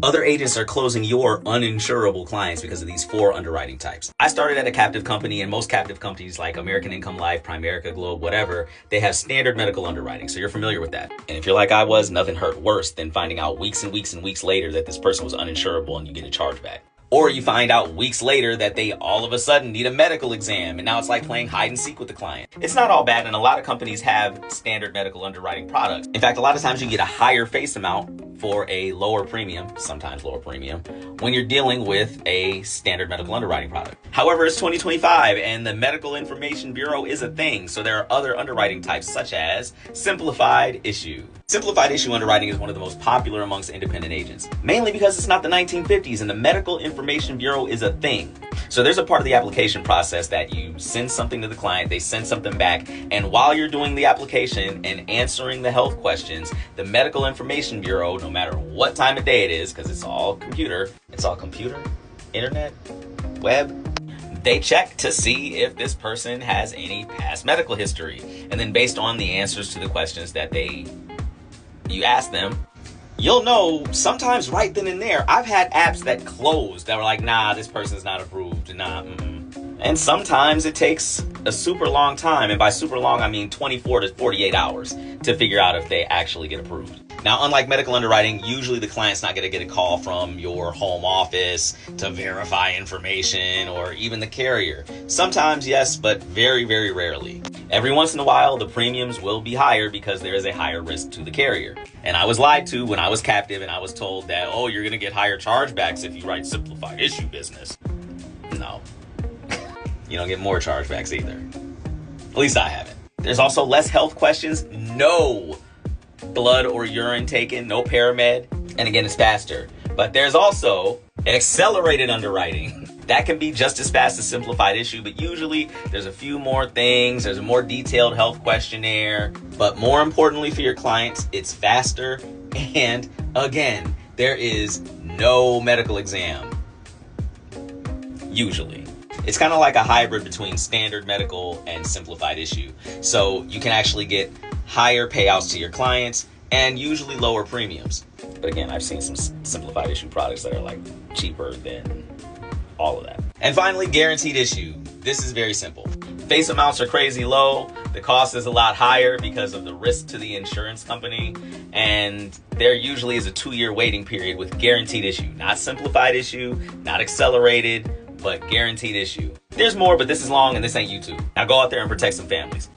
Other agents are closing your uninsurable clients because of these 4 underwriting types. I started at a captive company, and most captive companies like American Income Life, Primerica, Globe, whatever, they have standard medical underwriting. So you're familiar with that. And if you're like I was, nothing hurt worse than finding out weeks and weeks and weeks later that this person was uninsurable and you get a chargeback. Or you find out weeks later that they all of a sudden need a medical exam, and now it's like playing hide and seek with the client. It's not all bad, and a lot of companies have standard medical underwriting products. In fact, a lot of times you get a higher face amount for a lower premium, sometimes lower premium, when you're dealing with a standard medical underwriting product. However, it's 2025 and the Medical Information Bureau is a thing, so there are other underwriting types such as simplified issue. Simplified issue underwriting is one of the most popular amongst independent agents, mainly because it's not the 1950s and the Medical Information Bureau is a thing. So there's a part of the application process that you send something to the client, they send something back, and while you're doing the application and answering the health questions, the Medical Information Bureau, no matter what time of day it is, because it's all computer, internet, web, they check to see if this person has any past medical history. And then based on the answers to the questions that you ask them, you'll know sometimes right then and there. I've had apps that closed that were like, nah, this person's not approved. Nah, And sometimes it takes a super long time. And by super long, I mean 24 to 48 hours to figure out if they actually get approved. Now, unlike medical underwriting, usually the client's not going to get a call from your home office to verify information or even the carrier. Sometimes, yes, but very, very rarely. Every once in a while, the premiums will be higher because there is a higher risk to the carrier. And I was lied to when I was captive and I was told that, oh, you're going to get higher chargebacks if you write simplified issue business. No. You don't get more chargebacks either. At least I haven't. There's also less health questions. No blood or urine taken, no paramed. And again, it's faster. But there's also accelerated underwriting. That can be just as fast as simplified issue, but usually there's a few more things. There's a more detailed health questionnaire. But more importantly for your clients, it's faster. And again, there is no medical exam. Usually. It's kind of like a hybrid between standard medical and simplified issue. So you can actually get higher payouts to your clients and usually lower premiums. But again, I've seen some simplified issue products that are like cheaper than all of that. And finally, guaranteed issue. This is very simple. Face amounts are crazy low. The cost is a lot higher because of the risk to the insurance company. And there usually is a 2-year waiting period with guaranteed issue. Not simplified issue, not accelerated, but guaranteed issue. There's more, but this is long and this ain't YouTube. Now go out there and protect some families.